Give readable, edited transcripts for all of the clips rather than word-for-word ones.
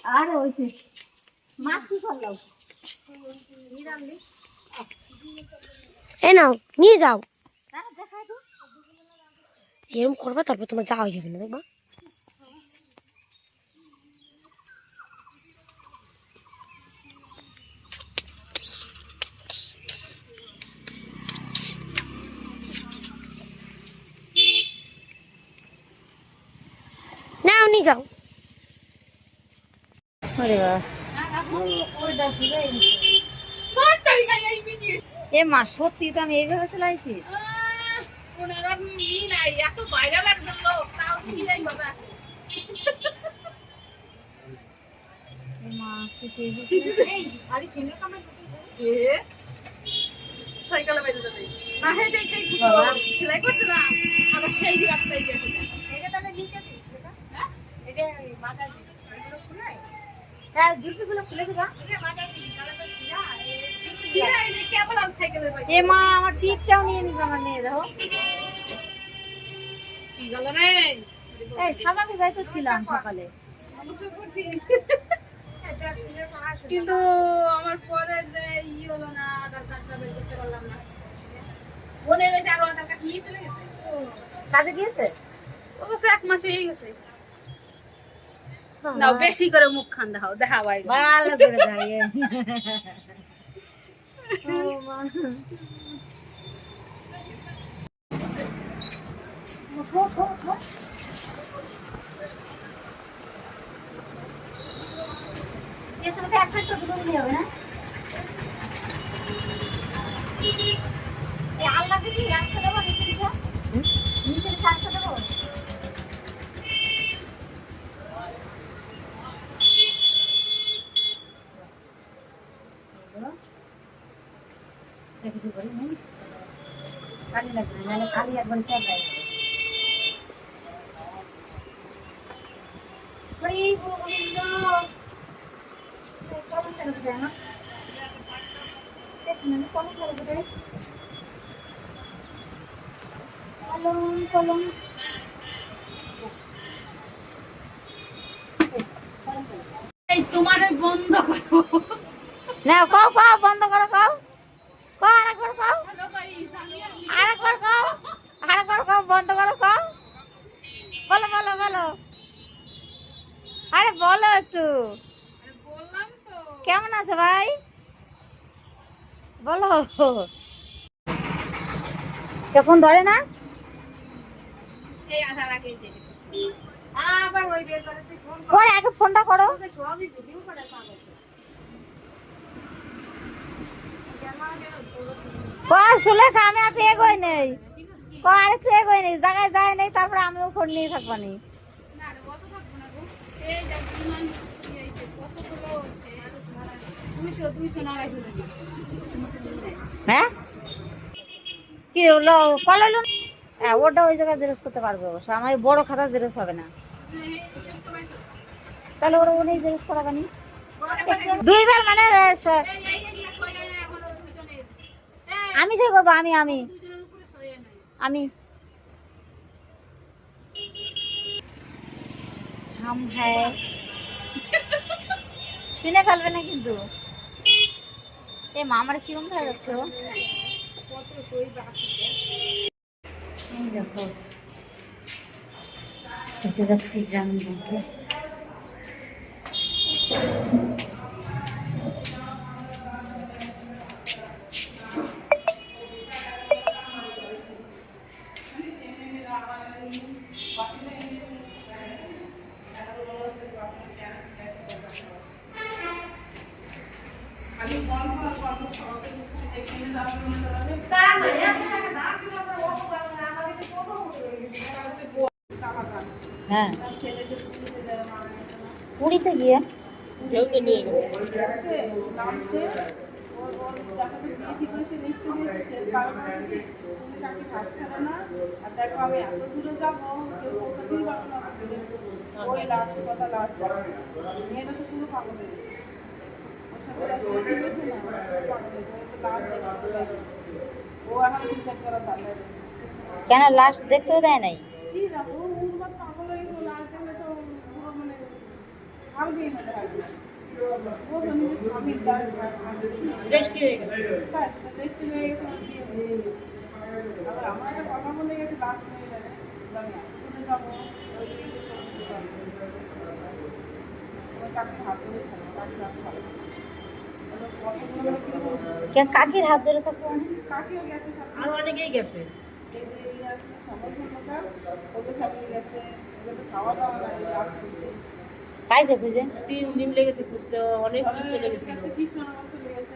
আর হইছে মাছ কি করলাম এই নাও নিয়ে যাও। দেখাই তো এরকম করবা তারপর তোমার যাওয়া হয়ে যাবে না দেখবা। নাও নিয়ে যাও। আরে বাবা এ মা সত্যি তো আমি এইভাবে চালাইছি এত ভাইরাল একজন লোক তাও কি যাই বাবা সাইকেলে বেঁধে যাবে না হে যাই সেই সেলাই করছে না আবার সেই রাস্তায় গেছে এটা তাহলে নিচে দিই হ্যাঁ এটা মাথার দিকে খুলে হ্যাঁ জুলপিগুলো খুলে দিবা মাথার দিকে তাহলে তো সিরা এই কেবল আমি সাইকেলে বাইরে এ মা আমার টিপটাও নিয়ে নিবা আমার নিয়ে দেখো কি গেল রে এই সাজাতে যাইতেছিলাম সকালে কিন্তু আমার পরে যে ই হলো না আধার কার্ডটা বের করতে পারলাম না মনে রয়েছে আরো আধার কার্ড নিয়ে চলে গেছে কাজে গিয়েছে ও তো 1 মাস হয়ে গেছে নাও বেশি করে মুখ খান দেখাও দেখা ভাই ভালো করে যাই ও মা এর সাথে একটা ছোট ছোট নিয়ে হবে না এই আল্লাহকে কি রাখতে দেবো নিচে দিকে নিচে রাখতে দেবো দেখি বলি না কালি লাগবে না কালি একবার সব লাগে হরি গোবিন্দ কত টাকা দেয় না শুনুন কত টাকা দেয় কলম কলম এই তোমারে বন্ধ করো না কও কও বন্ধ করো কও কও আরেকবার কও হ্যালো গাইস আমি আরেকবার কও বন্ধ করো কও বলো বলো বলো আরে বলো একটু বললাম তো কেমন আছো ভাই বলো ফোন ধরে না এই আধার আগে দিয়ে আবার ওই বের করে তুই ফোন পরে আগে ফোনটা করো করে সবই ভিডিও করে পাবো সুলেখা আমি আর এগোই নেই আর একটু এগোই নেই জায়গায় যায় নেই তারপরে আমিও ফোন নিয়ে থাকবানি না রে কত থাকবো না গো এই যা বিমান এই যে কত হলো 200 না রাখি দিবি হ্যাঁ কি হলো কলাইলো হ্যাঁ ওটা ওই জায়গায় জেরক্স করতে পারবো অবশ্য আমার বড় খাতা জেরক্স হবে না তাহলে ওরা ওনেই জেরক্স করাবানি দুইবার মানে আমি সই করবো আমি আমি হাম হ্যাঁ শুনে ফেলবে না কিন্তু এ মা আমার কিরম হয়ে যাচ্ছে ও এই দেখো দেখতে যাচ্ছি গ্রামীণ ব্যাংকে হ্যাঁ পুরীতে গিয়ে কেন লাস্ট দেখতেও দেয় নাই কালকেই না দেখা গেল ও তো নিজের স্বামীর দাস রেস্টি হয়ে গেছে। হ্যাঁ টেস্টি হয়ে গেছে আর কি আবার আমার একটা কথা বলে গেছে লাস্ট হয়ে যাবে শুনে যাবো কাকে হাত ধরে থাকবো কাকে হাত ছাড়বো কে কাকির হাত ধরে থাকবো কাকেও গেছে আর অনেকেই গেছে। এই যে এই আছে সমর্থনটা ওদের ফ্যামিলি গেছে ওদের তো খাওয়া দাওয়া নাই লাস্ট পাইছে খুঁজে 3 দিন লেগেছে খুঁজতে, অনেক দিন চলে গেছিল। কৃষ্ণনগর চলে গেছে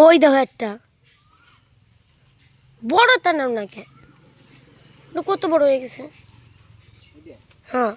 ওই দেখো একটা বড়, তার নাম না কে, কত বড় হয়ে গেছে। হ্যাঁ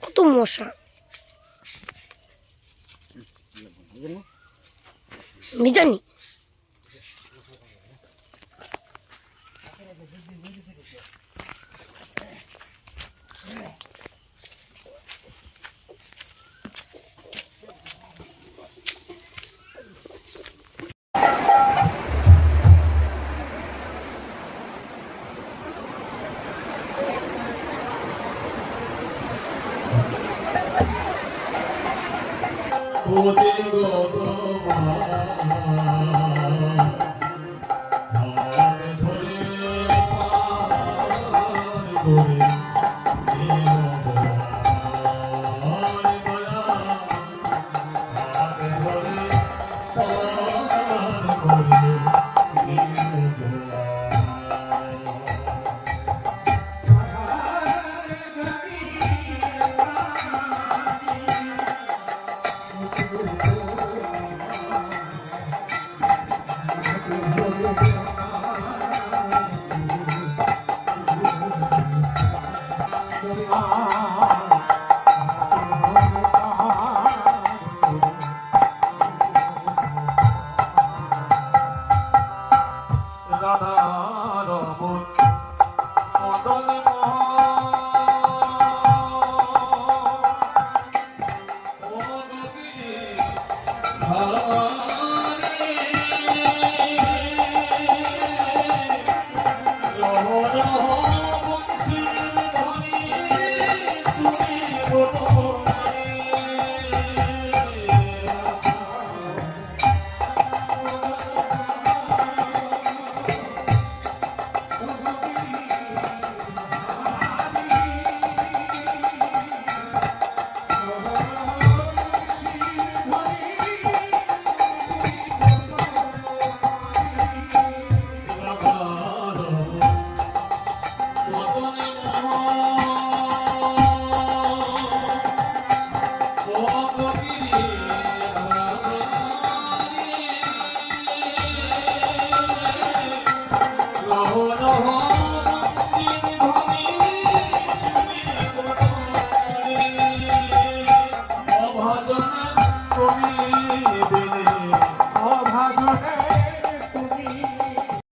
কত মশা, আমি জানি।